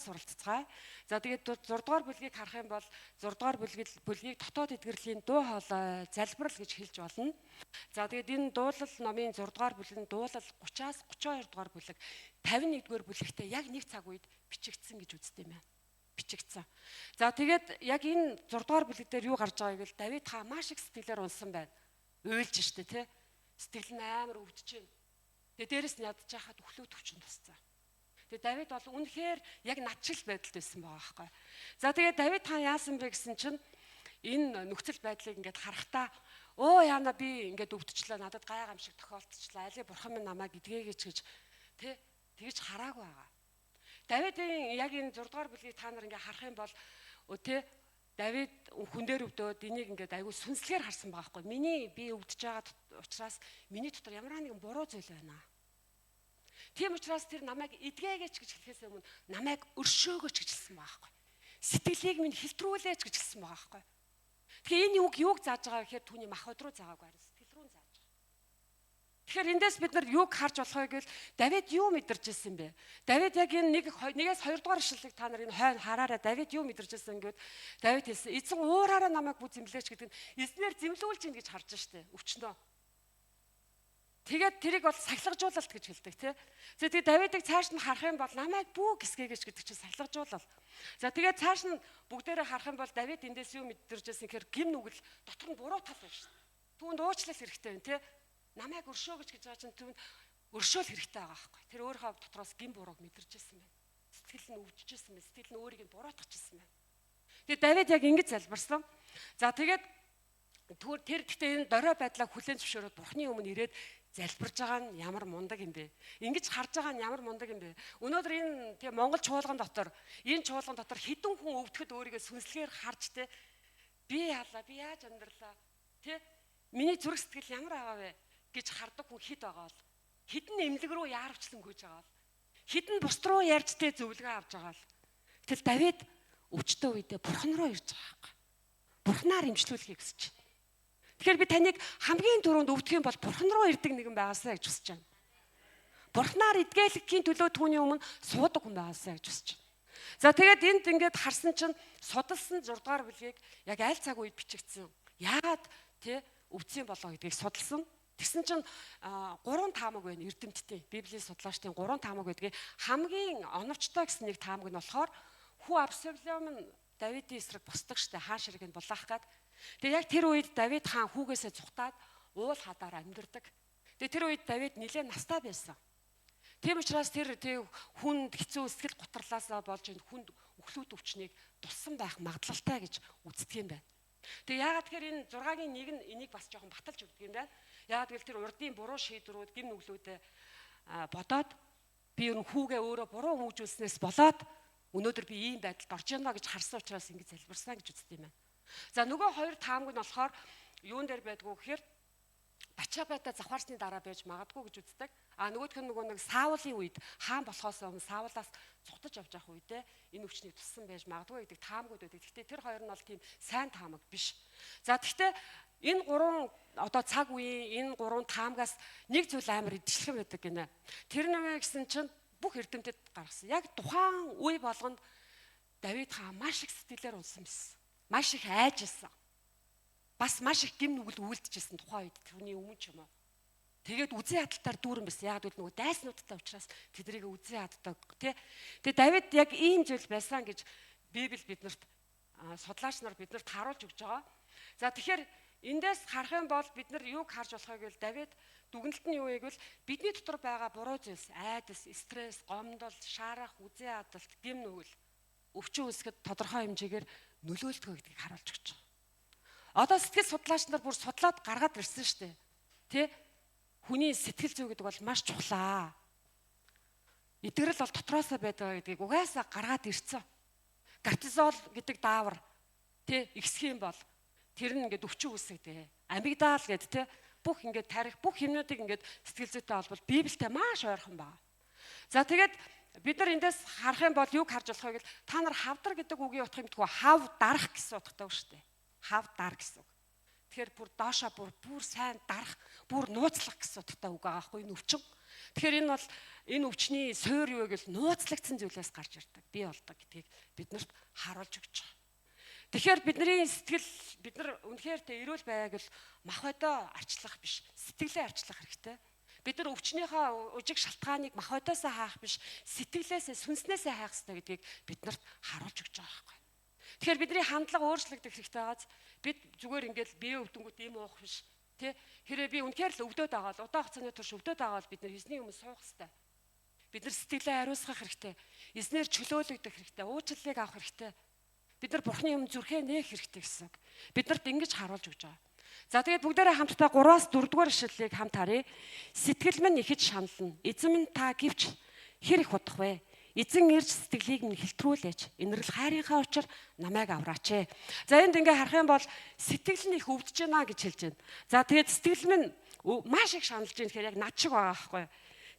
суралцгаая. За тэгээд 6 дугаар бүлгийг харах юм бол 6 дугаар бүлгийг дотоод эдгэрлийн дуу хоолой залбирал гэж хэлж болно. За тэгээд энэ дуулал номын 6 дугаар бүлэг нь дуулал 30-аас 32 дугаар бүлэг 51 дугаар бүлэгтээ яг нэг цаг үед бичигдсэн гэж үздэг юм байна. Бичигдсэн. За тэгээд яг энэ 6 дугаар бүлэг дээр юу гарч байгааг л Давид хаан маш их сэтгэлээр унсан байна. Уйлж штэ тий. Сэтгэл нь амар өвдөж байна. Тэгээд дээрэс нь ядж хахад өглөө төвчөн тусцсан. Тэгээд Давид бол үнэхээр яг надчил байдалд байсан байгаа байхгүй. За тэгээд Давид хаан яасан бэ гэсэн чинь энэ нөхцөл байдлыг ингээд харахтаа яана би ингээд өвдчлээ надад гайхам шиг тохиолдчихлаа. Али бурхан минь намайг эдгээгээч гэж тий тэгж хараагүй байгаа. Давидын яг энэ 6 дугаар бүлгийг та нар ингээд харах юм бол тий Давид хүн дээр өвдөөд энийг ингээд айгүй сүнслэгээр харсан байгаа байхгүй. Миний би өвдөж байгаа учраас миний дотор ямар нэгэн буруу зүйл байна. Тийм учраас тэр намайг эдгээгээч гэж хэлэхээс өмнө намайг өршөөгөөч гэж хэлсэн байгаа байхгүй. Сэтгэлийг минь хэлтрүүлээч гэж хэлсэн байгаа байхгүй. Тэгэхээр энэ юуг зааж байгаа гэхээр түүний махбод руу заагаагүй харин сэтгэл рүү зааж байгаа. Тэгэхээр эндээс бид нар юуг харж болох вэ гэвэл Давид юу мэдэрч ирсэн бэ? Давид яг энэ нэгээс 2 дугаар ишлэлийг та нар энэ хойно хараараа Давид юу мэдэрч ирсэн гэвэл Давид хэлсэн эзэн уураараа намайг бүх зэмлээч гэдэг нь эзнэр зэмлүүлж ийн гэж харж штэ өвчнөө. Тэгээд тэрийг бол сахилгажуулалт гэж хэлдэг тий. За тэгээд Давидыг цааш нь харах юм бол намайг бүү гисгээгээч гэдэг чинь сахилгажуулал. За тэгээд цааш нь бүгдээрээ харах юм бол Давид эндээс юу мэдэрч байсан гэхээр гим нүгэл дотор нь буруу тал байна шүү дээ. Түүнд уучлал хэрэгтэй байна тий. Намайг өршөөгөч гэж байгаа чинь түүнд өршөөл хэрэгтэй байгаа байхгүй. Тэр өөрийнхөө дотроос гим бурууг мэдэрч байсан байна. Сэтгэл нь өвдөж байсан байна. Сэтгэл нь өөрийг нь буруутгачихсан байна. Тэгээд Давид яг ингэж залбирсан. За тэгээд тэр гэхдээ энэ дорой байдлаа хүлээн зөвшөөрөөд Бурхны өмнө ирээд залбирж байгаа нь ямар мундаг юм бэ? Ингэж харж байгаа нь ямар мундаг юм бэ? Өнөөдөр энэ тийм Монгол чуулган дотор хэдэн хүн өвдөхөд өөрийгөө сүнслэгээр харж те би яалаа, би яаж амьдралаа те миний зүрх сэтгэл ямар байгаа вэ гэж хардаг хүн хэд байгаа бол хэдэн эмнэлэг рүү яарвчлан гүйж байгаа бол хэдэн бус руу ярьж те зөвлөгөө авч байгаа бол тэгэл Давид өвчтөө үедээ Бурхан руу ирж байгаа хэрэг. Бурханаар имжлүүлэхийг хүсэж байна. Тэгэхээр би таныг хамгийн түрүүнд өвдөх юм бол Бурхан руу ирдэг нэгэн байгаасаа гэж хүсэж байна. Бурханаар идгээлэхийн төлөө түүний өмнө суудаг хүн байгаасаа гэж хүсэж байна. За тэгээд энд ингээд харсан чинь судалсан 6 дугаар бүлгийг яг аль цаг үед бичигдсэн. Яагаад тий өвдсөн болоо гэдгийг судалсан. Тэгсэн чинь 3 таамаг байна эрдэмтдийн Библийн судлаачдын 3 таамаг байдгийг хамгийн оновчтой гэсэн нэг таамаг нь болохоор хүү Абсалом нь Давидын эсрэг босдог штэ хаан ширэг нь булаах гээд. Тэгээ яг тэр үед Давид хаан хүүгээсээ цухтаад уул хадаар амьдэрдэг. Тэгээ тэр үед Давид нэлээд настай байсан. Тийм учраас тэр хүнд хэцүү сэтгэл гутралаасаа болж энэ хүнд өхлүүд өвчнийг туссан байх магадлалтай гэж үздэг юм байна. Тэгээ яагаад тэгэхээр энэ 6-гийн 1 нь энийг бас жоохон баталж өгдөг юм байна. Яагаад гэвэл тэр урдын буруу шийдвэрүүд гим нүглүүдэд бодоод би ер нь хүүгээ өөрөө буруу хүмүүжүүлснээс болоод өнөөдөр би ийм байдалд орж яана гэж харсан учраас ингэж залбирсан гэж үздэг юм байна. За нөгөө 2 таамаг нь болохоор юун дээр байдгүй гэхээр Бачабайта завхаарсны дараа байж магадгүй гэж үздэг. Нөгөөх нь нөгөө нэг Саулын үед хаан болохоос өмнө Саулаас цухтаж явж явах үедээ энэ өвчнийг туссан байж магадгүй гэдэг таамагуд байдаг. Гэхдээ тэр хоёр нь бол тийм сайн таамаг биш. За гэхдээ энэ 3 одоо цаг үеийн энэ 3 таамагаас нэг зүйл амар идэвхтэй байдаг гинэ. Тэр нэмээ гэсэн чинь бүх эрдэмтэд гаргасан. Яг тухайн үе болгонд Давид хаан маш их сэтгэлээр унсан байсан. Маш их айжсэн. Бас маш их гим нүгэл үйлдэжсэн тухайн үед түүний өмнө ч юм уу. Тэгээд үзэн ядалтаар дүүрэн байсан. Яг л нөгөө дайснуудтай учраас тэднийг үзэн яддаг тий. Тэгээд Давид яг ийм зүйл байсан гэж Библи биднэрт судлаач нар биднэрт харуулж өгч байгаа. За тэгэхээр эндээс харах юм бол бид нар юуг харж болох вэ гэвэл Давид дүгнэлт нь юу вэ гэвэл бидний дотор байгаа буруу зүйлс, айдас, стресс, гомдол, шарах, үзэн ядалт, гим нүгэл өвчин үүсгэхэд тодорхой хэмжээгээр нөлөөлдөг гэдгийг харуулж өгч байгаа. Одоо сэтгэл судлаач нар бүр судлаад гаргаад ирсэн шүү дээ. Тэ? Хүний сэтгэл зүй гэдэг бол маш чухлаа. Эдгэрэл бол дотроосоо байдаг гэдгийг угаасаа гаргаад ирсэн. Кортизол гэдэг даавар тэ ихсэх юм бол тэр нь ингээд өвчин үүсгэдэг. Амигдал гэдэг тэ бүх ингээд тарих бүх юмнуудыг ингээд сэтгэл зүйтэй холбол Библиэд маш ойрхон байна. За тэгээд бид нар эндээс харах юм бол юг харж болох вэ гэвэл та нар хавдар гэдэг үгийн утгыг мэдгүй хав дарах гэсэн утгатай шүү дээ. Хав дар гэсэн үг. Тэгэхээр бүр доошоо бүр сайн дарах, бүр нууцлах гэсэн утгатай үг байгаа байхгүй энэ өвчин. Тэгэхээр энэ бол энэ өвчний суур юу гэвэл нууцлагдсан зүйлээс гарч ирдэг, бий болдог гэдгийг биднэрт харуулж өгч байгаа. Тэгэхээр бидний сэтгэл бид нар үнэхээр эрүүл байгааг л мах бодоо арчлах биш, сэтгэлээ арчлах хэрэгтэй. Бид нар өвчнийхөө ужиг шалтгааныг мах бодоосоо хаах биш, сэтгэлээсээ, сүнснээсээ хаах хэрэгтэй гэдгийг биднэрт харуулж өгч байгаа байхгүй. Тэгэхээр бидний хандлага өөрчлөгдөх хэрэгтэй байгааз бид зүгээр ингээд бие өвдөнгөт ийм уух биш. Тэ хэрэг би үнэхээр л өвдөд байгаа л удаан хугацааны турш өвдөд байгаа л бид нар эзний өмнө суух хэрэгтэй. Бид нар сэтгэлээ ариусгах хэрэгтэй. Эзнэр чөлөөлөгдөх хэрэгтэй. Уучлалыг авах хэрэгтэй. Бид нар Бурхны өмнө зүрхээ нээх хэрэгтэй гэсэн үг. Биднэрт ингэж харуулж өгч байгаа. За тэгээд бүгдээрээ хамтдаа 3-аас 4 дугаар ишлэлийг хамт харъя. Сэтгэл минь ихэд шанална. Эзэн минь та гэвч хэр их удах вэ? Эзэн ирж сэтгэлийг минь хэлтрүүлээч. Инрэл хайрынхаа учир намайг авраач. За энд ингээ харах юм бол сэтгэл нь их өвдөж байна гэж хэлж байна. За тэгээд сэтгэл минь маш их шаналж байна гэхээр яг над шиг байгаа байхгүй.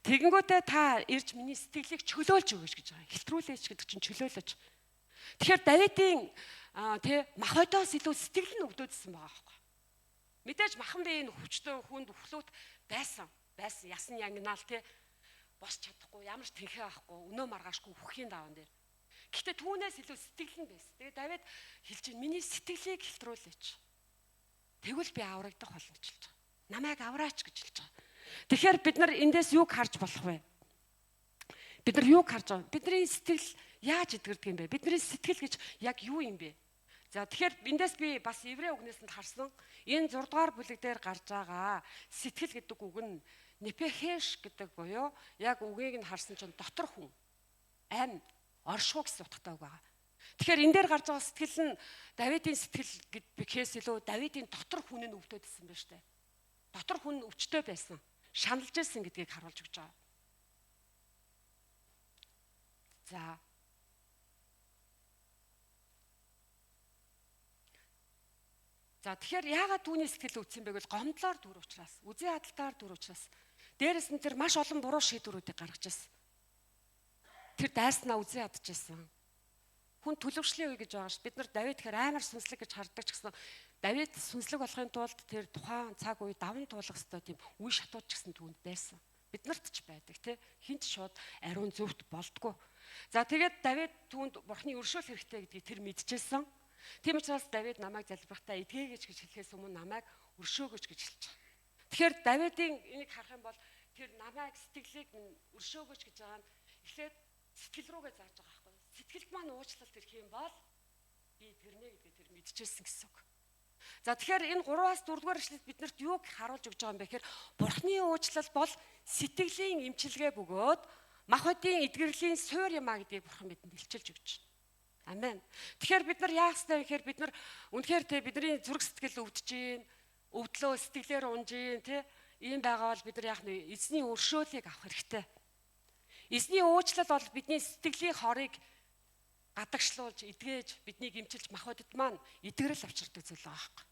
Тэгэнгүүтээ та ирж миний сэтгэлийг чөлөөлж өгөөч гэж байгаа. Хэлтрүүлээч гэдэг чинь чөлөөлөж. Тэгэхээр Давидын мах бодоос илүү сэтгэл нь өвдөөдсөн байгаа байхгүй. Мэдээж махан би энэ хүчтэй хүнд өвхлүүт байсан. Ясан янгнаал босч чадахгүй, ямар ч тэнхээ авахгүй, өнөө маргаашгүй үхэхийн даван дээр. Гэхдээ түүнээс илүү сэтгэл нь байсан. Тэгээд Давид хэлж байна, миний сэтгэлийг хэлтрүүлээч. Тэгвэл би аврагдах болно гэж хэлж байгаа. Намайг авраач гэж хэлж байгаа. Тэгэхээр бид нар эндээс юуг харж болох вэ? Бид нар юуг харж байгаа? Бидний сэтгэл яаж идэгддэг юм бэ? Бидний сэтгэл гэж яг юу юм бэ? За тэгэхээр эндээс би бас еврей үгнээсэнд харсан энэ 6 дугаар бүлэг дээр гарч байгаа сэтгэл гэдэг үг нь непехеш гэдэг буюу яг үгийг нь харсан чинь дотор хүн, ам, оршуу гэсэн утгатай үг байгаа. Тэгэхээр энэ дээр гарч байгаа сэтгэл нь Давидын сэтгэл гэхээс илүү Давидын дотор хүн нь өвдөдсөн байна штэ. Дотор хүн өвчтөй байсан, шаналж байсан гэдгийг харуулж өгч байгаа. За тэгэхээр яагаад түүний сэтгэл өвдсөн бэ гэвэл гомдлоор дүр учраас, үзий хадалтаар дүр учраас, дээрэс нь тэр маш олон буруу шийдвэрүүдийг гаргаж байсан. Тэр дайснаа үзий хадчихсан. Хүн төлөвшлийн үе гэж байгаа ш. Бид нар Давид тэгэхээр амар сүнслэг гэж хардаг ч гэсэн Давид сүнслэг болохын тулд тэр тухайн цаг үе даван туулах хэвээр тийм үе шатууд ч гэсэн түүнд байсан. Бид нарт ч байдаг тий. Хинт шууд ариун зөвхт болдгоо. За тэгээд Давид түүнд Бурхны өршөөл хэрэгтэй гэдгийг тэр мэдчихсэн. Тийм учраас Давид намайг залбирахтаа эдгээгэж гэж хэлэхээс өмнө намайг өршөөгөөч гэж хэлж байгаа. Тэгэхээр Давидын энийг харах юм бол тэр намайг сэтгэлийг минь өршөөгөөч гэж байгаа нь эхлээд сэтгэл рүүгээ зааж байгаа байхгүй. Сэтгэлд маань уучлалт ирэх юм бол би тэрнэ гэдгээ тэр мэдчихсэн гэсэн үг. За тэгэхээр энэ 3-аас 4 дугаар ишлэлд биднэрт юуг харуулж өгч байгаа юм бэ гэхээр Бурхны уучлал бол сэтгэлийн эмчилгээ бөгөөд мах бодийн эдгэрлийн суур юм а гэдгийг Бурхан бидэнд илчилж өгч байна. Амен. Тэгэхээр бид нар яах ёстой вэ гэхээр бид нар үнэхээр бидний зүрх сэтгэл өвдөж гин, өвдлөө сэтгэлээр унж гин ийм байгаа бол бид нар яах нь эзний өршөөлийг авах хэрэгтэй. Эзний уучлал бол бидний сэтгэлийн хорыг гадагшлуулж, эдгэж, биднийг эмчилж мах бодит маань эдгэрэл авчирдаг зүйл байгаа юм.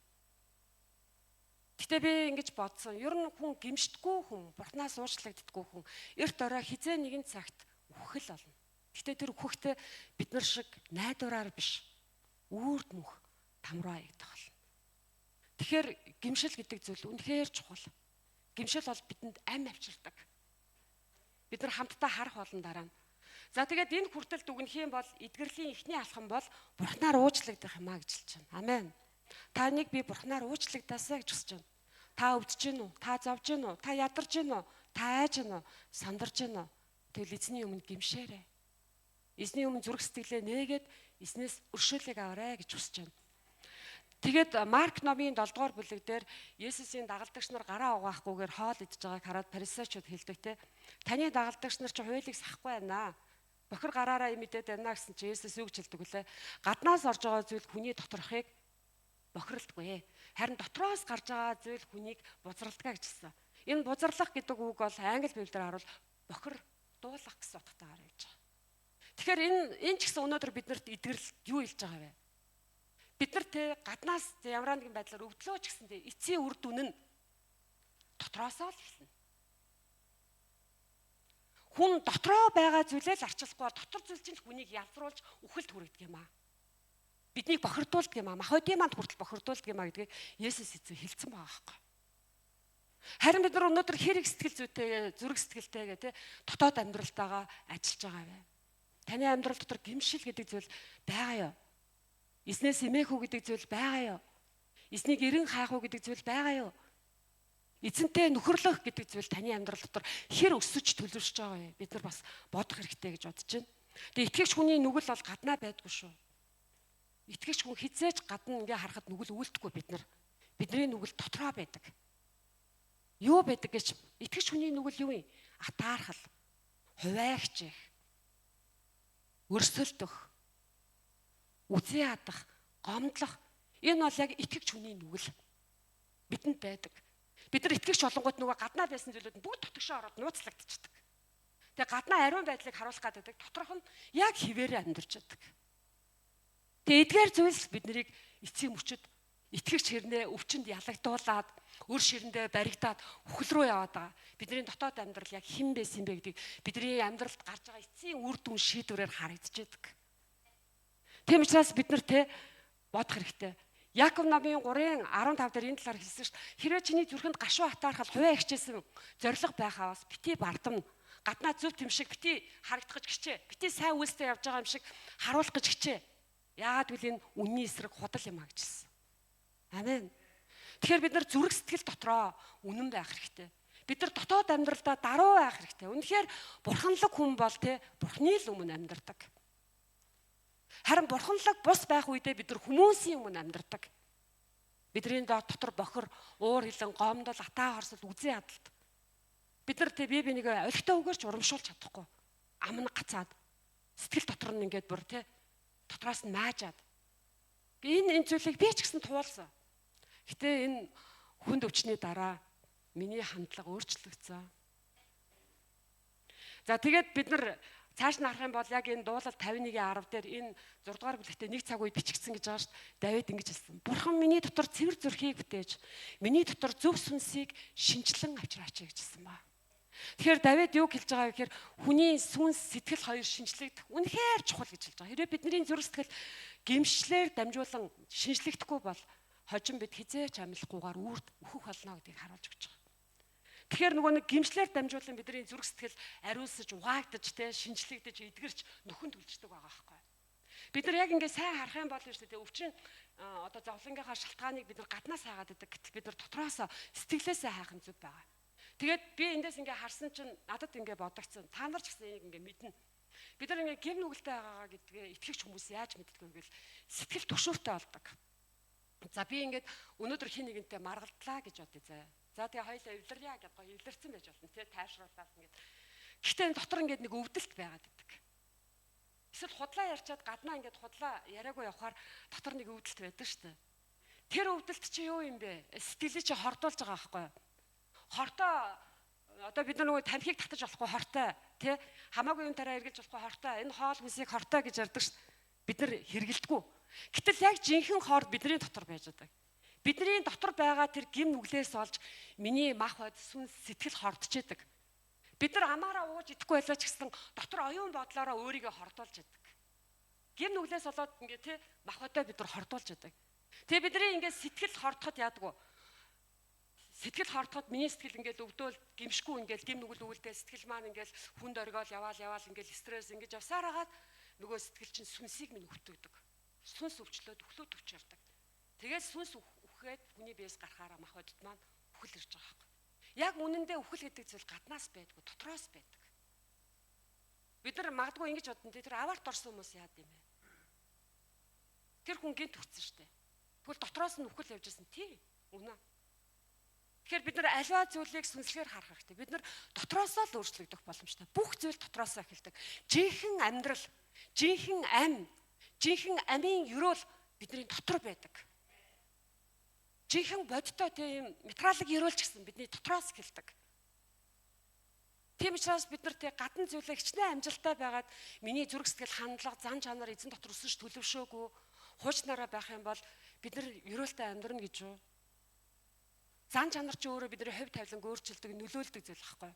Гэтэ би ингэж бодсон. Ер нь хүн гимшдэггүй хүн, Бурханаас уучлагддаггүй хүн эрт орой хизээ нэгэн цагт үхэл болно. Гэтэ тэр үхэхдээ бид нар шиг найдвараар биш, үрд мөх тамраа ягдах болно. Тэгэхээр гимшил гэдэг зүйл үнэхээр чухал. Гимшил бол бидэнд ам авчирдаг. Бид нар хамтдаа харах болон дараа нь. За тэгээд энэ хүртэл дүгнэх юм бол эдгэрлийн эхний алхам бол Бурханаар уучлагдах юм а гэж хэлж байна. Амен. Та нэг би Бурханаар уучлагдасаа гэж хүсэж байна. Та өвдөж гин үү? Та зовж гин үү? Та ядарч гин үү? Та айж гин үү? Сандарч гин үү? Тэгэл эзний өмнө гимшээрэй. Эзний өмнө зүрх сэтгэлээ нээгээд эзнээс өршөөлийг аваарай гэж хүсэж байна. Тэгээд Марк номын 7 дугаар бүлэг дээр Есүсийн дагалдагч нар гараа угаахгүйгээр хоол идж байгааг хараад фарисеучуд хэлдэг те. Таны дагалдагч нар ч хуулийг сахгүй байна. Бохир гараараа мэдээд байна гэсэн чи Есүс үг хэлдэг үлээ. Гаднаас орж байгаа зүйл хүний доторхыг бохирддаггүй. Харин дотроос гарч байгаа зүйл хүнийг бузралдаг гэж хэлсэн. Энэ бузралах гэдэг үг бол англи хэлээр харуул бохир дуулах гэсэн утгатай гарч байгаа. Тэгэхээр энэ ч гэсэн өнөөдөр биднэрт эдгэрэл юу хэлж байгаа вэ? Бид нар гаднаас ямар нэгэн байдлаар өвдлөө ч гэсэн эцсийн үр дүн нь дотроосоо л эхэлнэ. Хүн дотроо байгаа зүйлээ л арчлахгүй дотор зүйл чинь хүнийг ялзруулж үхэлд хүргэдэг юм аа. Биднийг бохирдуулдаг юм аа. Мах бодийн манд хүртэл бохирдуулдаг юм аа гэдгийг Есүс эзэн хэлсэн байгаа байхгүй. Харин бид нар өнөөдөр хэрэг сэтгэл зүйтэй, зүрх сэтгэлтэйгээ тий дотоод амьдралтаагаа ажиллаж байгаа вэ? Таны амьдрал дотор гэмшил гэдэг зүйл байгаа юу? Эснээс эмээх үү гэдэг зүйл байгаа юу? Эснийг эрен хаах уу гэдэг зүйл байгаа юу? Эзэнтэй нөхөрлөх гэдэг зүйл таны амьдрал дотор хэр өсөж төлөвшөж байгаа вэ? Бид нар бас бодох хэрэгтэй гэж бодож байна. Тэгээ итгэгч хүний нүгэл бол гаднаа байдгүй шүү. Итгэгч хүн хизээж гадна ингээ харахад нүгэл үлдэхгүй бид нар. Бидний нүгэл дотроо байдаг. Юу байдаг гэж итгэгч хүний нүгэл юу юм? Атаархал, хуваагч их, өрсөлдөх, үзээ хадах, гомдлох. Энэ бол яг итгэгч хүний нүгэл. Бидэнд байдаг. Бид нар итгэгч болонгууд нөгөө гаднаа байсан зүйлүүд нь бүгд дотгошоо ороод нууцлагдчихдаг. Тэгээ гаднаа ариун байдлыг харуулах гэдэг доторх нь яг хിവэрээ амьдарч байдаг. Тэгээ эдгээр зүйлс биднийг эцсийн мөчөд итгэгч хэрнээ өвчнөд ялагдуулаад өр ширэндээ баригдаад үхэл рүү яваад байгаа. Бидний дотоод амьдрал яг хэн байсан бэ гэдгийг бидний амьдралд гарч байгаа эцсийн үр дүн шийдвэрээр харагдчихэдэг. Тийм учраас бид нар бодох хэрэгтэй. Яаков намын 3:15 дээр энэ талаар хэлсэн шүү дээ. Хэрвээ чиний зүрхэнд гашуу атаархал хувиа хичээсэн зориг байхаас бити бардамна. Гаднаа зөв тэм шиг бити харагдах гэж хичээ. Бити сайн үйлстэй явж байгаа юм шиг харуулах гэж хичээ. Яагаад гэвэл энэ үнний эсрэг худал юм а гэж хэлсэн. Амен. Тэгэхээр бид нар зүрх сэтгэл дотроо үнэн байх хэрэгтэй. Бид нар дотоод амьдралдаа даруй байх хэрэгтэй. Үнэхээр бурханлаг хүн бол бурхны л өмнө амьдардаг. Харин бурханлаг бус байх үедээ бид нар хүмүүсийн өмнө амьдардаг. Бидний дотор бохор, уур хилэн, гомдол, атаа хорсол, үзээ хадалт. Бид нар бие бинийг олигтой өгөрч урамшуулж чадахгүй. Ам нь гацаад сэтгэл дотор нь ингээд бүр дотроос нь маажаад. Энэ зүйлийг би ч гэсэн туулсан. Гэтэ энэ хүнд өвчний дараа миний хандлага өөрчлөгдсөн. За тэгээд бид нар цааш нь харах юм бол яг энэ дуулал 51:10 дээр энэ 6 дугаар бүлэгтээ 1 цаг үед бичигдсэн гэж байгаа шүү дээ. Давид ингэж хэлсэн. Бурхан миний дотор цэвэр зүрхийг бүтээж, миний дотор зөв сүнсийг шинчлэн авчираач гэж хэлсэн ба. Тэгэхээр Давид юу хэлж байгаа вэ гэхээр хүний сүнс сэтгэл хоёр шинчлэгдэх үнэхээр чухал гэж хэлж байгаа. Хэрвээ бидний зүрх сэтгэл гэмшлэр дамжуулан шинчлэгдэхгүй бол хожим бид хизээч амлахгүйгээр үрд өөхөх болно гэдгийг харуулж өгч байгаа. Тэгэхээр нөгөө нэг гэмшлэр дамжуулан бидний зүрх сэтгэл ариусж, угаагдаж, шинчлэгдэж, эдгэрч нөхөн төлждөг байгаа байхгүй. Бид нар яг ингээд сайн харах юм бол шүү дээ өвчин одоо зовлонгийнхаа шалтгааныг бид нар гаднаас хаагаад байдаг. Гэтэл бид нар дотроос сэтгэлээсээ хайх нь зүг байгаа. Тэгээд би эндээс ингээ харсан чинь надад ингээ бодогцсон. Та нар ч гэсэн энийг ингээ мэднэ. Бид нар ингээ гим нүгэлтэй байгаагаа гэдгээ итгэгч хүмүүс яаж мэддэг вэ гэвэл сэтгэл төгшөөртэй болдог. За би ингээд өнөөдөр хин нэгэнтэй маргалдлаа гэж бодъё заа. За тэгээ хоёлаа эвлэрья гэдээ гоё эвлэрсэн байж болно тий тайвшруулаад ингээд. Гэхдээ энэ дотор ингээд нэг өвдөлт байгаад байдаг. Эсвэл худлаа ярьчаад гаднаа ингээд худлаа яриаггүй явахаар дотор нэг өвдөлт байдаг шүү дээ. Тэр өвдөлт чи юу юм бэ? Сэтгэлийг чи хордуулж байгаа байхгүй юу? Хортой одоо бид нар нөгөө тамхиг татаж болохгүй хортой тий хамаагүй юм тараа эргэлж болохгүй хортой энэ хоол хүнсийг хортой гэж ярьдаг ш. Бид нар хэрэгэлдэггүй. Гэтэл яг жинхэнэ хоол бидний дотор байж байгаа. Бидний дотор байгаа тэр гим нүглээс олж миний мах бод сүнс сэтгэл хордож идэг. Бид нар амаараа ууж идэхгүй байлаа ч гэсэн дотор оюун бодлороо өөрийгөө хордуулж идэг. Гим нүглээс болоод ингээ тий мах бодоо бид нар хордуулж идэг. Тэгээ бидний ингээ сэтгэл хордоход яадаг вэ? Сэтгэл хордоход миний сэтгэл ингээл өвдөөл гимшгүй ингээл гим нүгэл өвөлдөө сэтгэл маань ингээл хүнд оргиол яваал ингээл стресс ингэж явсаар хагаад нөгөө сэтгэл чинь сүнсийг минь өвтөгдөг. Сүнс өвчлөөд өглөөд өвч ярдаг. Тэгээд сүнс үхээд хүний биес гарахаараа мах бодд маань үхэл ирж байгаа хэрэг. Яг үнэндээ үхэл гэдэг зүйл гаднаас байдгүй дотроос байдаг. Бид нар магадгүй ингэж бодно тэр аварт орсон хүмүүс яад юм бэ? Тэр хүн гинт өгсөн штэ. Тэгвэл дотроос нь үхэл явж байсан тий үнэ. Тэгэхээр бид нар аливаа зүйлийг сүнслэгээр харах хэрэгтэй. Бид нар дотроосоо л өөрчлөгдөх боломжтой. Бүх зүйл дотроосоо эхэлдэг. Жинхэнэ амьдрал, жинхэнэ ам, жинхэнэ амийн ёроол бидний дотор байдаг. Жинхэнэ бодтой тийм материалыг ёроолч гэсэн бидний дотроос эхэлдэг. Тийм учраас бид нар гадна зүйлээ хичнээн амжилттай байгаад миний зүрх сэтгэл хандлага, зан чанар эзэн дотор өсөж төлөвшөөгүй хуучнараа байх юм бол бид нар ёроолтой амьдрна гэж юу? Зан чанар чи өөрөө бидний хувь тавиланг өөрчилдөг, нөлөөлдөг зүйл байхгүй.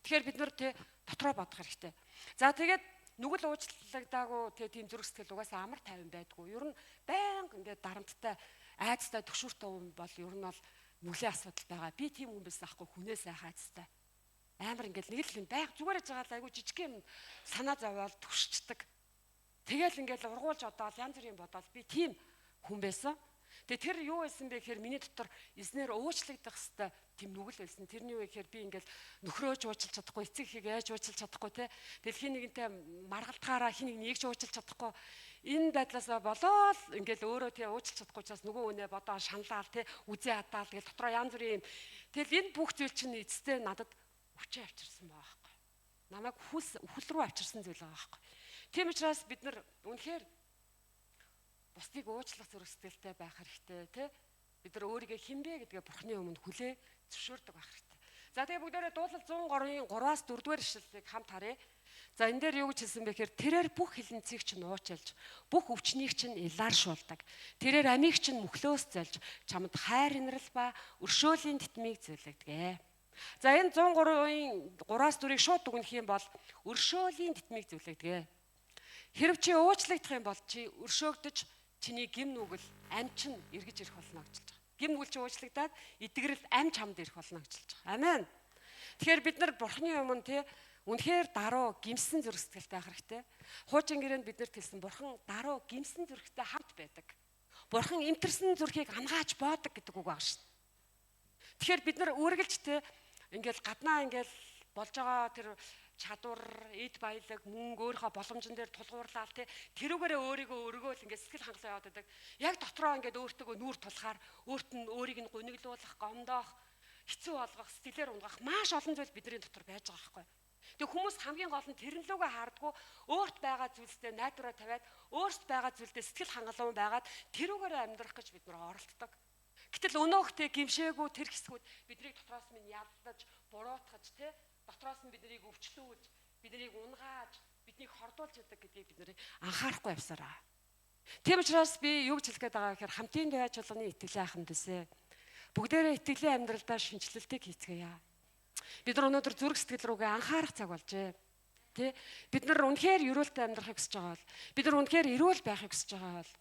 Тэгэхээр бид нар дотроо бодох хэрэгтэй. За тэгээд нүгэл уучлагдаагүй тийм зүрх сэтгэл угаасаа амар тайван байдгүй. Ер нь байнга ингээд дарамттай, айцтай, төгшүүртэй хүн бол ер нь бол мөглөө асуудал байгаа. Би тийм хүн байсан аахгүй хүнээс хайцтай. Амар ингээд нэг л юм байг зүгээр яж байгаа л айгу жижиг юм санаа зовоол түшчдэг. Тэгэл ингээд ургуулж одоол янз бүрийн бодоол би тийм хүн байсан. Тэгээ тэр юу байсан бэ гэхээр миний дотор эзнэр уучлагдах хэвээр тийм нүгэл байсан. Тэрний юу гэхээр би ингээд нөхрөөж уучлах чадахгүй, эцэг эхийг яаж уучлах чадахгүй те. Дэлхийн нэгэнтэй маргалтгаараа хин нэг нэгж уучлах чадахгүй. Энэ байдлаасаа болоод ингээд өөрөө тий уучлах чадахгүй учраас нөгөө үнэ бодоо шаналал те үзээ хадаал тэгээд дотроо янз бүрийн тэгэл энэ бүх зүйл чинь эцэстээ надад хүчээ авчирсан байгаа байхгүй. Намайг хүл рүү авчирсан зүйл байгаа байхгүй. Тийм учраас бид нар үнэхээр бусдыг уучлах зүрх сэтгэлтэй байх хэрэгтэй тий. Бид нар өөрийгөө хинбэ гэдгээ Бурхны өмнө хүлээ зөвшөөрдөг байх хэрэгтэй. За тэгээ бүгдээрээ дуулал 103-ын 3-аас 4-р ишлэлийг хамт харъя. За энэ дээр юу гэж хэлсэн бэ гэхээр тэрээр бүх хилэнцгийг чинь уучлж, бүх өвчнийг чинь илааршуулдаг. Тэрээр амийг чинь мөхлөөс залж, чамд хайр инрэл ба өршөөлийн титмийг зөвлөгдөг. За энэ 103-ын 3-аас 4-ыг шууд дүгнэх юм бол өршөөлийн титмийг зөвлөгдөг. Хэрв чи уучлагдах юм бол чи өршөөгдөж чиний гим нүгэл ам чинь эргэж ирэх болно гэж хэлж байгаа. Гим нүгэл чи уучлагдаад эдгэрэл ам чамд ирэх болно гэж хэлж байгаа. Амен. Тэгэхээр бид нар Бурхны өмнө тий үнэхээр даруй гимсэн зүрх сэтгэлтэй байх хэрэгтэй. Хуучин гэрээнд биднэрт хэлсэн Бурхан даруй гимсэн зүрхтэй хамт байдаг. Бурхан эмтэрсэн зүрхийг ангааж боодог гэдэг үг байгаа шүү дээ. Тэгэхээр бид нар үргэлж тий ингээл гаднаа ингээл болж байгаа тэр чадвар, эд баялаг, мөнгө өөрийнхөө боломжн дээр тулгуурлаад тэрүүгээрээ өөрийгөө өргөөл ингээд сэтгэл хангалуун яваад байдаг. Яг дотроо ингээд өөртөө нүүр тулахаар өөрт нь өөрийг нь гуниглуулах, гомдоох, хэцүү болгох, сэтгэлээр унгах маш олон зүйл бидний дотор байж байгаа байхгүй. Тэг хүмүүс хамгийн гол нь тэрнлүүгээ хаардггүй өөрт байгаа зүйлстэй найдвараа тавиад өөрт байгаа зүйлдээ сэтгэл хангалуун байгаад тэрүүгээрээ амьдрах гэж бид нар оролддог. Гэтэл өнөөхтэй гимшээгүй тэр хэсгүүд биднийг дотроос минь яллаж, буруутгаж дотроос нь биднийг өвчлүүлж, биднийг унгааж, биднийг хордуулж яадаг гэдгийг бид нэр анхаарахгүй явсараа. Тийм учраас би юу гэж хэлэх гээд байгаа гэхээр хамтын байж болгоны итгэлийн аханд үсэ. Бүгдээрээ итгэлийн амьдралдаа шинжилэлтийг хийцгээе. Бид нар өнөөдөр зүрх сэтгэл рүүгээ анхаарах цаг болжээ. Тэ? Бид нар үнэхээр ерөөлтэй амьдрахыг хүсэж байгаа бол, бид нар үнэхээр эрүүл байхыг хүсэж байгаа бол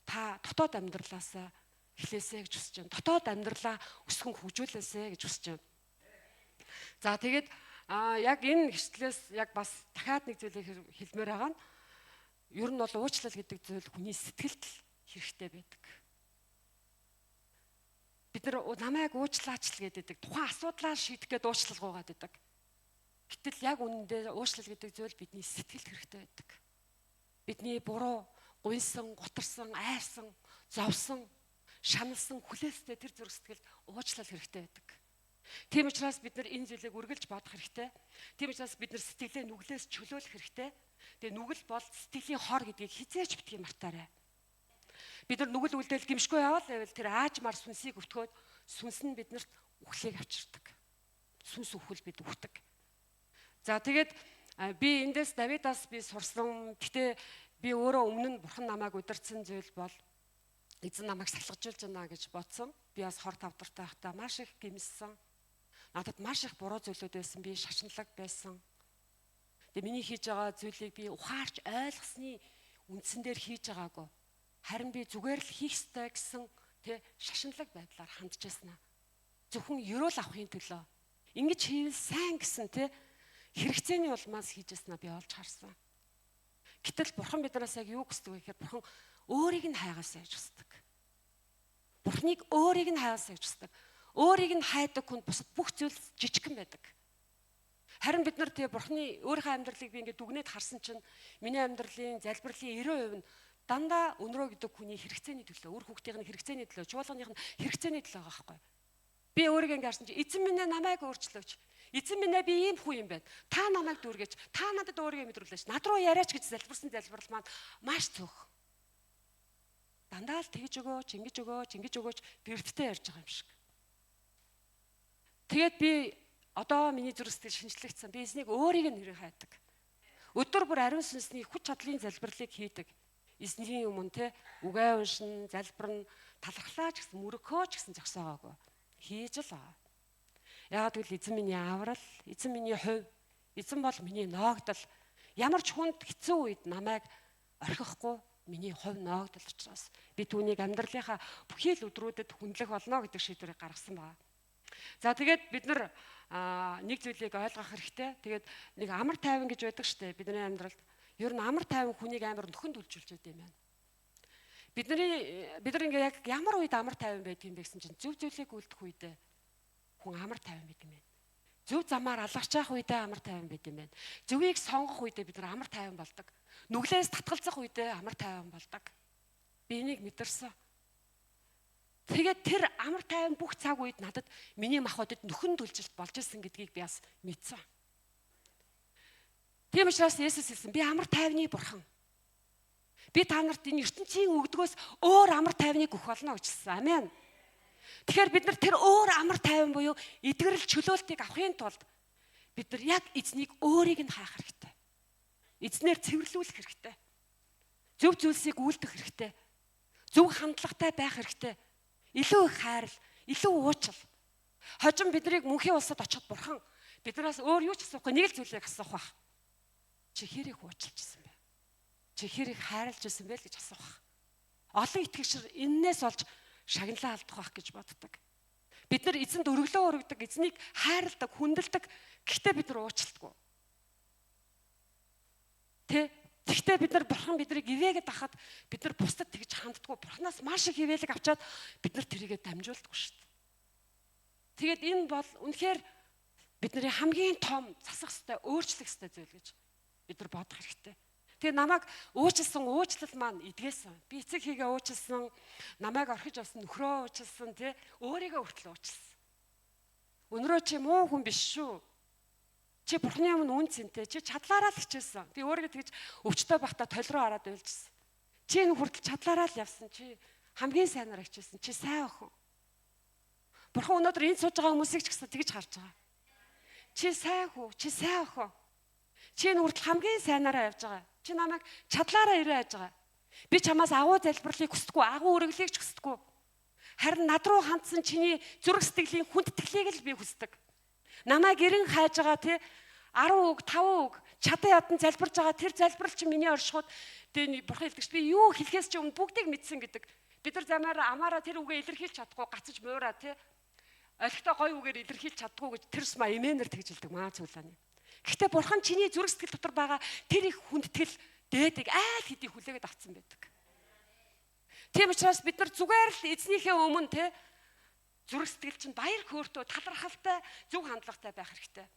та дотоод амьдралаасаа эхлээсэй гэж хүсэж байна. Дотоод амьдралаа өсгөн хөгжүүлээсэй гэж хүсэж байна. За тэгээд яг энэ хэвчлээс яг бас дахиад нэг зүйлийг хэлмээр байгаа нь ер нь бол уучлал гэдэг зүйл хүний сэтгэлд хэрэгтэй байдаг. Бид нар намайг уучлаач л гэдэг тухайн асуудлаа шийдэх гээд уучлал гуугаад байдаг. Гэтэл яг үнэндээ уучлал гэдэг зүйл бидний сэтгэлд хэрэгтэй байдаг. Бидний буруу, гуйсан, гутарсан, айрсан, зовсон, шаналсан, хүлээстэй тэр зүрх сэтгэлд уучлал хэрэгтэй байдаг. Тийм учраас бид нар энэ зүйлийг үргэлж бодох хэрэгтэй. Тийм учраас бид нар сэтгэлээ нүглээс чөлөөлөх хэрэгтэй. Тэгээ нүгэл бол сэтгэлийн хор гэдгийг хизээч битгий мартаарай. Бид нар нүгэл үлдээл гимшгүй явал тэр аажмаар сүнсийг өвтгөөд сүнс нь биднэрт үхлийг авчирдаг. Сүнс өвхөл бид үхдэг. За тэгээд би эндээс Давидаас би сурсан. Гэтэ би өөрөө өмнө нь Бурхан намайг удирдсан зүйл бол эзэн намайг салгажуулж байна гэж бодсон. Би бас хор тавдартай байхдаа маш их гимссэн. Надад маш их буруу зүйлүүд байсан. Би шашинлаг байсан. Тэгээ миний хийж байгаа зүйлийг би ухаарч ойлгосны үндсэн дээр хийж байгаагүй. Харин би зүгээр л хийх ёстой гэсэн шашинлаг байдлаар хандж яснаа. Зөвхөн ерөөл авахын төлөө. Ингэж хийвэл сайн гэсэн хэрэгцээний улмаас хийж яснаа би олж харсан. Гэтэл Бурхан биднээс яг юу хүсдэг вэ гэхээр Бурхан өөрийг нь хайгаасаа гэж хүсдэг. Бурханыг өөрийг нь хайгаасаа гэж хүсдэг. Өөрийг нь хайдаг хүн бусад бүх зүйл жижигхэн байдаг. Харин бид нар Бурханы өөрийнхөө амьдралыг би ингээд дүгнээд харсан чинь миний амьдралын залбирлын 90% нь дандаа өнрөө гэдэг хүний хэрэгцээний төлөө, үр хүүхдийн хэрэгцээний төлөө, чуулганых нь хэрэгцээний төлөө байгаа байхгүй. Би өөрийгөө ингээд харсан чинь эзэн минь намайг өөрчлөөч. Эзэн минь би ийм хүн юм байна. Та намайг дүүргэж, та надад өөрийгөө мэдрүүлээч. Над руу яриач гэж залбирсан залбирал маань маш цөөх. Дандаа л тэгж ингэж өгөөч бэрдтэй ярьж байгаа юм шиг. Тэгээд би одоо миний зүрх сэтгэл шинжлэгдсэн. Би эзнийг өөрийг нь нэрээр хайдаг. Өдөр бүр ариун сүнсний хүч чадлын залбирлыг хийдэг. Эзний өмнө үгээ уншин, залбирна, талархлаач гэсэн, мөрөгхөөч гэсэн зогсоогоогүй. Хийж л аа. Яагаад гэвэл эзэн миний аврал, эзэн миний хувь, эзэн бол миний ноогдол. Ямар ч хүнд хэцүү үед намайг орхихгүй миний хувь ноогдол учраас би түүнийг амьдралынхаа бүхий л өдрүүдэд хүндлэх болно гэдэг шийдвэрийг гаргасан байна. За тэгээд бид нар нэг зүйлийг ойлгох хэрэгтэй. Тэгээд нэг амар тайван гэж байдаг штэ бидний амьдралд. Ер нь амар тайван хүнийг амар нөхөнд үлжүүлж байдаг юм байна. Бид нар ингээ яг ямар үед амар тайван байдаг юм бэ гэсэн чинь зөв зүйлийг үлдэх үедээ хүн амар тайван байдаг юм байна. Зөв замаар алгаж явах үедээ амар тайван байд юм байна. Зөвийг сонгох үедээ бид нар амар тайван болдог. Нүглээс татгалзах үедээ амар тайван болдог. Би энийг мэдэрсэн. Тэгээд тэр амар тайван бүх цаг үед надад миний махбодод нөхөн дүлжилт болж исэн гэдгийг би бас мэдсэн. Тийм учраас Есүс хэлсэн би амар тайвны бурхан. Би та нарт энэ ертөнцийн өгдгөөс өөр амар тайвныг өгөх болно гэж хэлсэн. Амен. Тэгэхээр бид нар тэр өөр амар тайван буюу эдгэрэл чөлөөлтийг авахын тулд бид нар яг эзнийг өөрийг нь хаах хэрэгтэй. Эзнэр цэвэрлүүлэх хэрэгтэй. Зөв зүйлсийг үйлдэх хэрэгтэй. Зөв хандлагатай байх хэрэгтэй. Илүү их хайрал, илүү уучлал. Хожим биднийг мөнхийн улсад очиход бурхан биднээс өөр юу ч асуухгүй нэг л зүйлийг асуух байх. Чи хэрийг уучлажсэн бэ? Чи хэрийг хайрлаж байсан бэ л гэж асуух. Олон итгэгчид эннээс олж шагналаа алдах байх гэж боддог. Бид нар эзэнд өргөлөө өргөдөг, эзнийг хайрладаг, хүндэлдэг. Гэхдээ бид нар уучлалдаггүй. Тэгвэл бид нар бурхан биднийг ивээгээд ахад бид нар бусдад тэгж ханддаггүй. Бурханаас маш их ивэлэг авчаад бид нар тэрийгэ дамжуулдаггүй шүү дээ. Тэгээд энэ бол үнэхээр бидний хамгийн том засах ёстой, өөрчлөх ёстой зүйл гэж бид нар бодох хэрэгтэй. Тэгээ намайг уучлсан уучлал маань эдгээсэн. Би эцэг хийгээ уучлсан, намайг орхиж авсан нөхрөө уучлсан, өөрийгөө хүртэл уучлсан. Өнөрөө чи муу хүн биш шүү. Чи бурхны өмнө үн цэнтэй, чи чадлаараа л хичээсэн. Би өөрийгөө тэгж өвчтөй бахта толроо хараад уйлжсэн. Чи энэ хүртэл чадлаараа л явсан. Чи хамгийн сайнаар хичээсэн. Чи сайн охин. Бурхан өнөөдөр энд сууж байгаа хүмүүсийг ч гэсэн тэгж харж байгаа. Чи сайн хүү, чи сайн охин. Чи энэ хүртэл хамгийн сайнаараа явж байгаа. Чи намайг чадлаараа ирээ хайж байгаа. Би чамаас агуу залбирлыг хүсдэггүй, агуу үргэлжлэлийг ч хүсдэггүй. Харин над руу хандсан чиний зүрх сэтгэлийн хүндэтгэлийг л би хүсдэг. Намайг эрен хайж байгаа 10 үг, 5 үг чадан ядан залбирж байгаа тэр залбирал чи миний оршихуд бурхан хэлдэг чи би юу хэлхээс чи өмнө бүгдийг мэдсэн гэдэг. Бид нар замаараа амаараа тэр үгээ илэрхийлж чадахгүй гацж муураа олигтой гой үгээр илэрхийлж чаддгүй гэж тэр сма эмээнэр тэгжилдэг маа цуулааны. Гэхдээ бурхан чиний зүрх сэтгэл дотор байгаа тэр их хүндэтгэл дээдэг айл хэдий хүлээгээд авцсан байдаг. Тийм учраас бид нар зүгээр л эзнийхээ өмнө зүрх сэтгэл чинь баяр хөөртөө талархалтай зөв хандлагатай байх хэрэгтэй.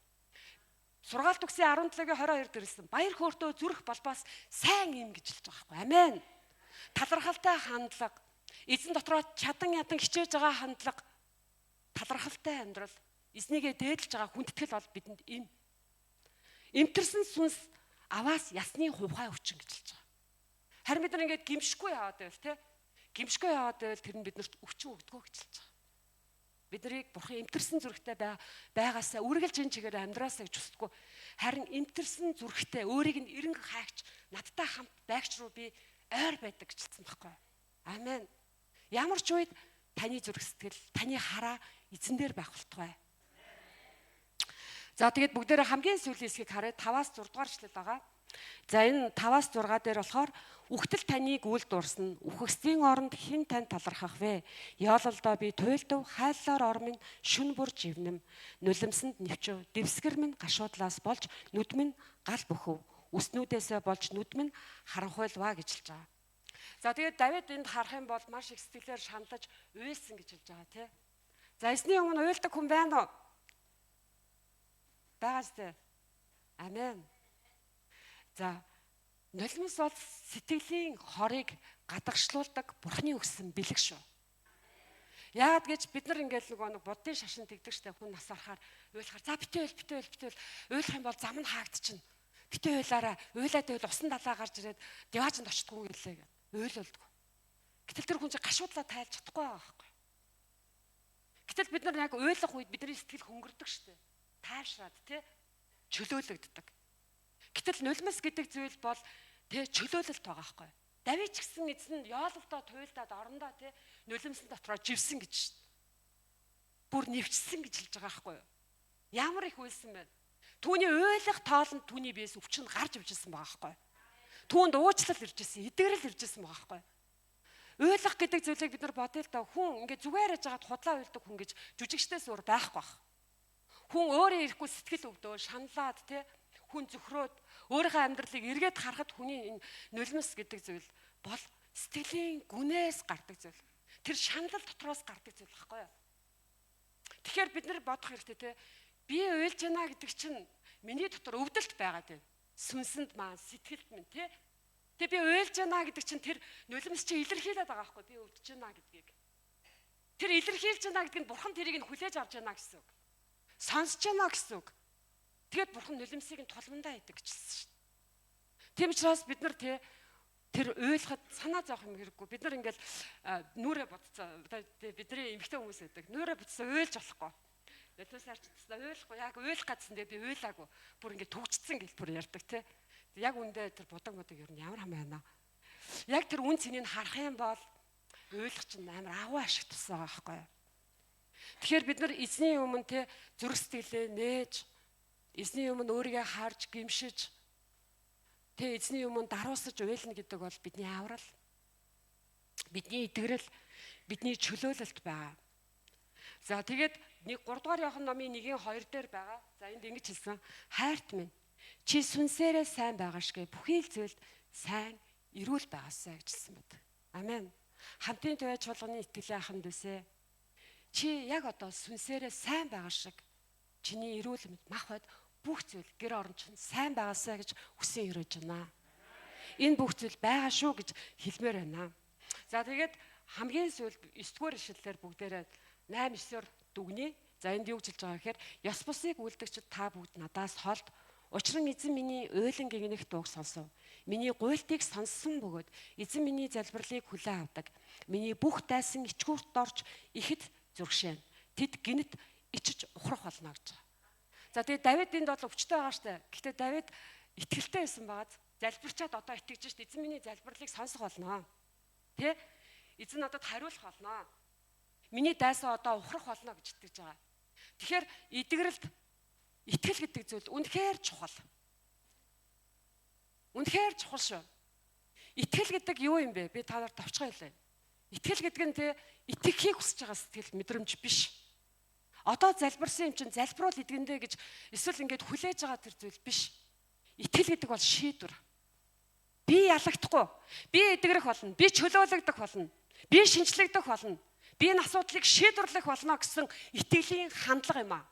Сургаалт үгсийн 17-гийн 22 дээрсэн баяр хөөртөө зүрх болбоос сайн юм гэж хэлж байгаа байхгүй. Амен. Талархалтай хандлага, эзэн дотроо чадан ядан хичээж байгаа хандлага, талархалтай амьдрал, эзнийгээ дээдлж байгаа хүндэтгэл бол бидэнд им. Имтэрсэн сүнс аваас ясны хувхай өвчин гэж хэлж байгаа. Харин бид нар ингээд гимшгүй яваад байвал гимшгүй яваад байвал тэр нь биднэрт өвчин өгдөгөө гэж хэлж байгаа. Биднийг бурхан имтэрсэн зүрхтэй байгаасаа үргэлж энэ чигээр амьдраасаа гэж хүсдэггүй. Харин имтэрсэн зүрхтэй өөрийг нь эренг хайгч надтай хамт байгч руу би ойр байдаг гэж хэлсэн байхгүй. Амен. Ямар ч үед таны зүрх сэтгэл, таны хараа эзэн дээр байх болтугай. За тэгээд бүгдээрээ хамгийн сүүлийн хэсгийг хараад 5-аас 6 дугаар эшлэл байгаа. За энэ 5-аас 6 дээр болохоор үхтэл таныг үл дурсан, үхэгсдийн оронд хэн тань талархах вэ? Яололдоо би туйлдав, хайллаар ормын шүн бүр живнэм, нулимсанд нэвчв, дэвсгэр минь гашуудлаас болж нүд минь гал бөхөв, үснүүдээсээ болж нүд минь харанхуйлваа гэж хэлж байгаа. За тэгээд Давид энд харах юм бол маш их сэтгэлээр шаналж уйлсан гэж хэлж байгаа тий. За эсний өмнө уйлдаг хүн байна уу? Баастай. Амен. За нулимс бол сэтгэлийн хорыг гадагшлуулдаг бурхны өгсөн бэлэг шүү. Яагаад гэж бид нар ингээд нэг буддын шашин тэгдэг штэ хүн нас арахаар уйлахаар за битээ уйлах юм бол зам нь хаагдчихна. Битээ уйлаараа уйлаад байвал усан далаа гарч ирээд диваачнд очтгүй гэлээ гэв. Уйлуулдаг. Гэтэл тэр хүн чинь гашуудлаа тайлж чадахгүй байгаа байхгүй. Гэтэл бид нар яг уйлах үед бидний сэтгэл хөнгөрдөг штэ. Тайвшраад чөлөөлөгддөг. Гэтэл нулимс гэдэг зүйл бол чөлөөлөлт байгаа байхгүй. Давид ч гэсэн эзэн яололдоо туйлдаад орондоо нулимсэн дотроо живсэн гэж шин. Бүр нэвчсэн гэж хэлж байгаа байхгүй. Ямар их үйлсэн бэ? Түүний уйлах тоолонд түүний биес өвчин гарч ивжсэн байгаа байхгүй. Түүнд уучлал ирж ирсэн, эдгэрэл ирж ирсэн байгаа байхгүй. Уйлах гэдэг зүйлийг бид нар бодъё л да. Хүн ингээд зүгээр яж хагаад худлаа уйлдаг хүн гэж жүжигчдээс өөр байхгүй байх. Хүн өөрөө ирэхгүй сэтгэл өвдөө, шаналаад тий хүн зөвхрөөд өөрийнхөө амьдралыг эргээд харахад хүний энэ нулимс гэдэг зүйл бол сэтгэлийн гүнээс гардаг зүйл. Тэр шанал дотроос гардаг зүйл байхгүй юу? Тэгэхээр бид нар бодох хэрэгтэй тий би уйлж байна гэдэг чинь миний дотор өвдөлт байгаа тийм. Сүнсэнд маань сэтгэлд минь тий. Тэгээ би уйлж байна гэдэг чинь тэр нулимс чи илэрхийлээд байгаа байхгүй би өвдөж байна гэдгийг. Тэр илэрхийлж байна гэдэг нь бурхан тэрийг нь хүлээж авч байна гэсэн үг. Сонсож байна гэсэн үг. Тэгээд бурхан нулимсыг нь тулмандаа идэг гэжэлсэн шүү дээ. Тийм учраас бид нар тэр уйлахад санаа зовох юм хэрэггүй. Бид нар ингээл нүрэ бодцоо бидний эмэгтэй хүмүүс байдаг. Нүрэ бодцоо уйлж болохгүй. Нулимс арчдсан уйлахгүй яг уйлах гэсэн дээр би уйлаагүй. Бүр ингээд төгжцсэн гэл бүр ярьдаг тий. Яг үндэ тэр будаг ер нь ямар хамаа байна. Яг тэр үн цэнийг харах юм бол уйлах чинь амар агуу ашиг тусаа байгаа байхгүй юу. Тэгэхээр бид нар эзний өмнө те зүрх сэтгэлээ нээж, эзний өмнө өөрийгөө харж гимшиж, те эзний өмнө даруусаж уйлна гэдэг бол бидний аврал, бидний итгэрэл, бидний чөлөөлөлт байгаа. За тэгээд 3 дугаар Иохан номын 1:2 дээр байгаа. За энд ингэж хэлсэн. Хайрт минь чи сүнсээрээ сайн байгаа шгэ бүхий л зүйлд сайн эрүүл байгаасаа гэж хэлсэн байдаг. Амен. Хамтын туяач болгоны итгэлээ аханд үсэ. Чи яг одоо сүнсээрээ сайн байгаа шиг чиний эрүүл мэнд мах бод бүх зүйл гэр орон чинь сайн байгаасаа гэж хүсэн өрөөж байна. Энэ бүх зүйл байгаа шүү гэж хэлмээр байна. За тэгээд хамгийн сүүлд 9-р ишлэлээр бүгдээрээ 8-9-оор дүгнэе. За энд юу гэж хэлж байгаа гэхээр ёс бусыг үлдэгчд та бүгд надаас холд. Учир нь эзэн миний уйлан гэгнэх дууг сонсов. Миний гуйлтыг сонссон бөгөөд эзэн миний залбирлыг хүлээн авдаг. Миний бүх дайсан ичгүүрт орж ихэд зургшээн. Тэд гинэт ичиж ухрах болно гэж байгаа. За тэгээд Давид энд бол өвчтэй байгаа штэ. Гэхдээ Давид итгэлтэй байсан багаз залбирчаад одоо итгэж штэ. Эзэн миний залбирлыг сонсох болно. Тэ? Эзэн надад хариулах болно. Миний дайсан одоо ухрах болно гэж итгэж байгаа. Тэгэхээр эдгэрэлд итгэл гэдэг зүйл үнэхээр чухал. Үнэхээр чухал шүү. Итгэл гэдэг юу юм бэ? Би та нарт товчгоо хэлье. Итгэл гэдэг нь итгэхийг хүсэж байгаа сэтгэл мэдрэмж биш. Одоо залбирсан юм чинь залбируул идэгэндэ гэж эсвэл ингээд хүлээж байгаа тэр зүйл биш. Итгэл гэдэг бол шийдвэр. Би ялагдахгүй. Би эдгэрэх болно. Би чөлөөлөгдөх болно. Би шинжлэгдэх болно. Би энэ асуудлыг шийдвэрлэх болно гэсэн итгэлийн хандлага юм аа.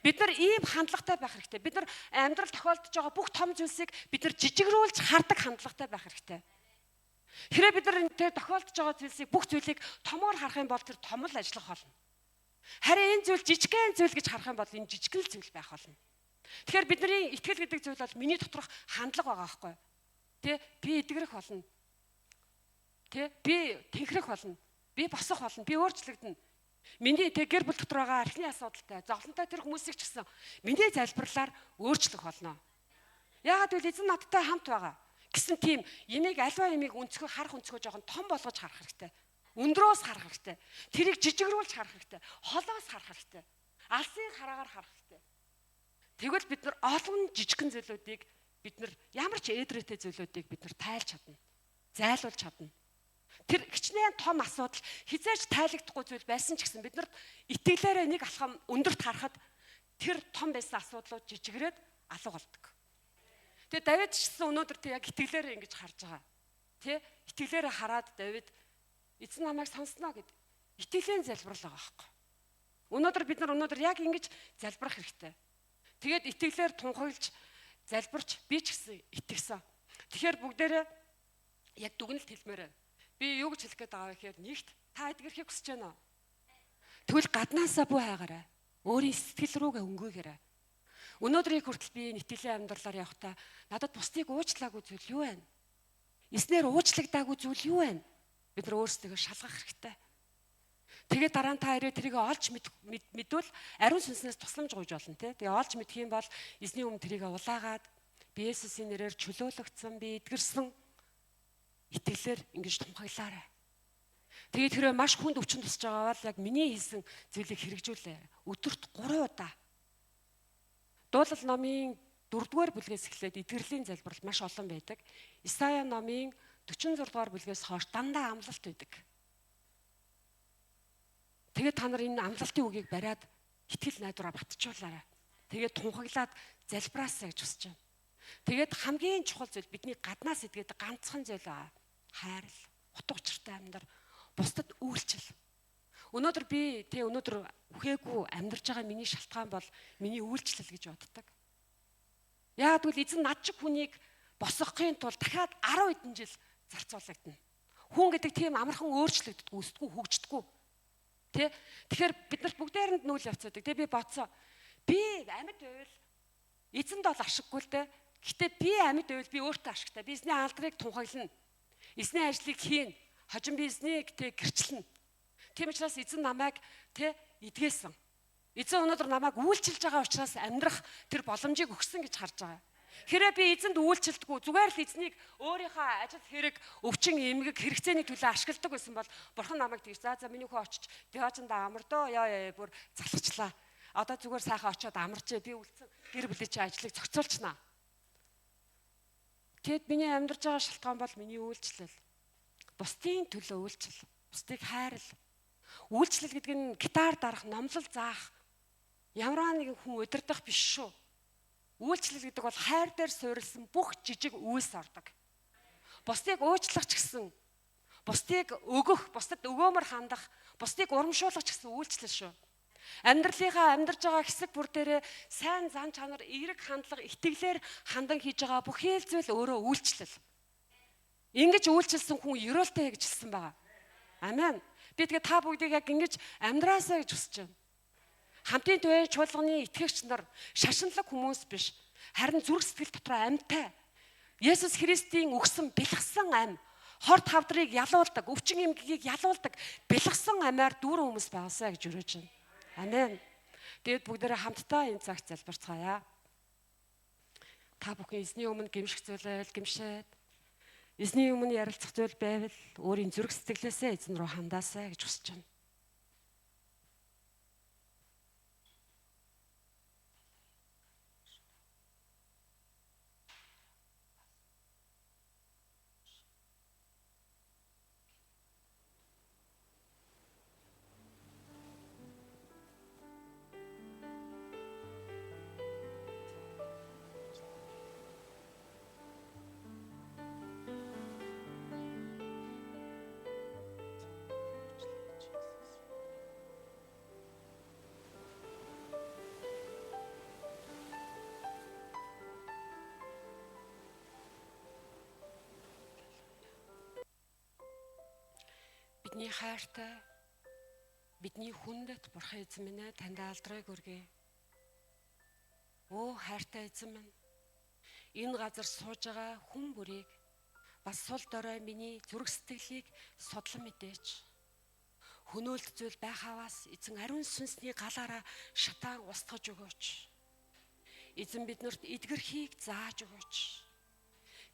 Бид нар ийм хандлагатай байх хэрэгтэй. Бид нар амьдрал тохиолдож байгаа бүх том зүйлсийг бид нар жижигрүүлж хардаг хандлагатай байх хэрэгтэй. Хэрэг бид нар тэр тохиолдож байгаа зүйлсийг бүх зүйлийг томоор харах юм бол тэр том л ажиллах болно. Харин энэ зүйл жижигхэн зүйл гэж харах юм бол энэ жижигхэн зүйл байх болно. Тэгэхээр бидний итгэл гэдэг зүйл бол миний доторх хандлага байгаа байхгүй. Тэ би эдгэрэх болно. Тэ би тэнхрэх болно. Би босох болно. Би өөрчлөгдөнө. Миний гэр бүл дотор байгаа архины асуудалтай, зовлонтой тэр хүмүүсийг ч гэсэн миний залбирлаар өөрчлөх болно. Яагаад гэвэл эзэн надтай хамт байгаа гэсэн тийм ямиг альва ямиг өнцгөө харах өнцгөө жоохон том болгож харах хэрэгтэй. Өндрөөс харах хэрэгтэй. Тэрийг жижигрүүлж харах хэрэгтэй. Холоос харах хэрэгтэй. Алсын хараагаар харах хэрэгтэй. Тэгвэл бид нар олон жижигхэн зүйлүүдийг бид нар ямар ч эдрээтэй зүйлүүдийг бид нар тайлж чадна. Зайлуулж чадна. Тэр хичнээн том асуудал хизээч тайлагдахгүй зүйл байсан ч гэсэн бид нар итгэлээрээ нэг алхам өндөрт харахад тэр том байсан асуудлууд жижигрээд алга болдог. Тэгээ Давид ч гэсэн өнөөдөр тэг яг итгэлээрээ ингэж харж байгаа. Тэ? Итгэлээрээ хараад Давид эзэн намайг сонсноо гэд итгэлийн залбирал байгаа байхгүй. Өнөөдөр бид нар яг ингэж залбирах хэрэгтэй. Тэгээд итгэлээр тунхаглаж залбирч би ч гэсэн итгэсэн. Тэгэхээр бүгдээрээ яг дүгнэлт хэлмээр байна. Би юу гэж хэлэх гээд байгаа вэ гэхээр нэгт та эдгэрхийг хүсэж байна уу? Тэгвэл гаднаасаа бүү хайгаарай. Өөрийн сэтгэл рүүгээ өнгөөгээрэй. Өнөөдрийг хүртэл би нэтгэлийн амьдралаар явахдаа надад бусдыг уучлаагүй зүйл юу вэ? Эснээр уучлагдаагүй зүйл юу вэ? Бид нар өөрсдөө шалгах хэрэгтэй. Тэгээд дараа нь та ирээ тэрийг олж мэдвэл ариун сүнснээс тусламж гуйж болно те. Тэгээ олж мэдэх юм бол эзний өмнө тэрийг улаагаад би Есүсийн нэрээр чөлөөлөгдсөн, би эдгэрсэн итгэлээр ингэж тунхаглаарай. Тэгээд тэрөө маш хүнд өвчин тусч байгаа бол яг миний хийсэн зүйлийг хэрэгжүүлээ. Өдөрт 3 удаа. Дуулал номын 4-р бүлгээс эхлээд итгэрлийн залбирал маш олон байдаг. Исая номын 46-р бүлгээс хойш дандаа амлалт байдаг. Тэгээд та нар энэ амлалтын үгийг бариад итгэл найдвараа батжуулаарай. Тэгээд тунхаглаад залбираасаа гэж хүсэж байна. Тэгээд хамгийн чухал зүйл бидний гаднаас идгээд ганцхан зүйл хайрал, утга учиртай амьдрал, бусдад үйлчлэл. Өнөөдөр би өнөөдөр үхээгүй амьдарч байгаа миний шалтгаан бол миний үйлчлэл гэж боддог. Яагад гэвэл эзэн над шиг хүнийг босгохын тулд дахиад 10 хэдэн жил зарцуулагдана. Хүн гэдэг тийм амархан өөрчлөгддөг, өсдөггүй, хөгждөггүй. Тэгэхээр бид нарт бүгдээрэнд нүүл явцаадаг. Би бодсоо. Би амьд байвал эзэнд бол ашиггүй л дээ. Гэтэ би амьд байвал би өөртөө ашигтай. Би эзний алдрыг тунхаглана. Эзний ажлыг хийн. Хожим би эзнийг гэрчлэнэ. Тийм учраас эзэн намайг эдгээсэн. Эзэн өнөөдөр намайг үйлчилж байгаа учраас амьдрах тэр боломжийг өгсөн гэж харж байгаа. Хэрэг би эзэнд үйлчилдэггүй зүгээр л эзнийг өөрийнхөө ажил хэрэг өвчин эмгэг хэрэгцээний төлөө ашигладаг байсан бол бурхан намайг тэгж за миний хөө очиж диожиндаа амардоо бүр залхачлаа. Одоо зүгээр сайхан очиод амарчээ би үлдсэн гэр бүлийн чи ажлыг зохицуулчихнаа. Тэгэд миний амьдарч байгаа шалтгаан бол миний үйлчлэл. Бусдын төлөө үйлчлэл, бусдыг хайрал. Үйлчлэл гэдэг нь гитар дарах, номлол заах ямар нэгэн хүн удирдах биш шүү. Үйлчлэл гэдэг бол хайр дээр суурилсан бүх жижиг үйлс ордог. Бусдыг уучлах ч гэсэн, бусдыг өгөх, бусдад өгөөмөр хандах, бусдыг урамшуулах ч гэсэн үйлчлэл шүү. Амьдралынхаа амьдарч байгаа хэсэг бүр дээрээ сайн зан чанар, эерэг хандлага, итгэлээр хандан хийж байгаа бүхий л зүйл өөрөө үйлчлэл. Ингэж үйлчилсэн хүн ерөөлтэй гэж хэлсэн байгаа. Амен. Би тэгээ та бүгдийг яг ингэж амьдраасаа гэж хүсэж байна. Хамтын туяа чуулганы итгэгч нар шашинлаг хүмүүс биш. Харин зүрх сэтгэл дотор амьтай. Есүс Христийн өгсөн бэлгсэн ам, хорт хавдрыг ялуулдаг, өвчин эмгэгийг ялуулдаг бэлгсэн амаар дүүрэн хүмүүс байгаасаа гэж өрөөж байна. Амен. Тэгээд бүгдээрээ хамтдаа энэ цагт залбирцгаая. Та бүхэн эзний өмнө гимших зүйлэл гимшээд, эзний өмнө ярилцах зүйл байвал өөрийн зүрх сэтгэлээсээ эзэн рүү хандаасаа гэж хүсэж байна. Бидний хайртай, бидний хүндэт бурхан эзэн минь ээ танд алдрыг өргөе. Оо хайртай эзэн минь, энэ газар сууж байгаа хүн бүрийг бас сул дорой миний зүрх сэтгэлийг судлан мэдээч. Хөнөөлт зүйл байхаваас эзэн ариун сүнсний галаараа шатаан устгаж өгөөч. Эзэн биднэрт эдгэрхийг зааж өгөөч.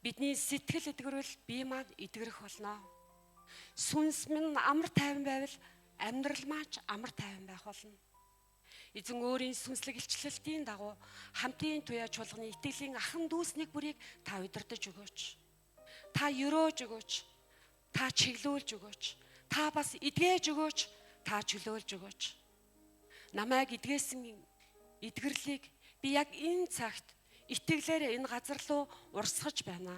Бидний сэтгэл эдгэрвэл бие маань эдгэрэх болно. Сүнс минь амар тайван байвал амьдрал маань амар тайван байх болно. Эзэн өөрийн сүнслэг илчлэлтийн дагуу хамтын туяа чуулганы итгэлийн ахан дүүснийг бүрийг та удирдах өгөөч. Та өрөөж өгөөч. Та чиглүүлж өгөөч. Та бас эдгэж өгөөч. Та чөлөөлж өгөөч. Намайг эдгээсэн эдгэрлийг би яг энэ цагт итгэлээр энэ газар руу урсгаж байна.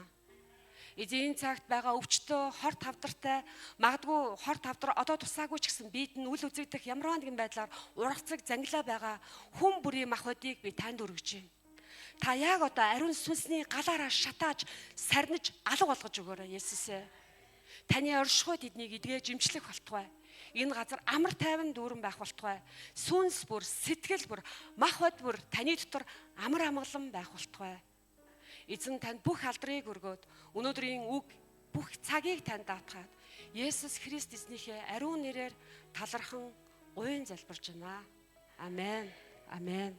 Эзэн цагт байгаа өвчтөө, хорт хавдартай, магадгүй хорт хавдар одоо тусаагүй ч гэсэн бид нь үл үзэгдэх ямар нэгэн байдлаар ургацэг зангилаа байгаа хүн бүрийн махбодыг би танд өргөж байна. Та яг одоо ариун сүнсний галаараа шатааж, сарниж, алга болгож өгөөрэй Есүсээ. Таны оршихуйд эднийг эдгэж имчлэх болтугай. Энэ газар амар тайван дүүрэн байх болтугай. Сүнс бүр, сэтгэл бүр, махбод бүр таны дотор амар амгалан байх болтугай. Эзэн танд бүх алдрыг өргөөд өнөөдрийн үг бүх цагийг танд даатгаад Есүс Христ эзнийхээ ариун нэрээр талархан гуйн залбирч байна. Амен. Амен.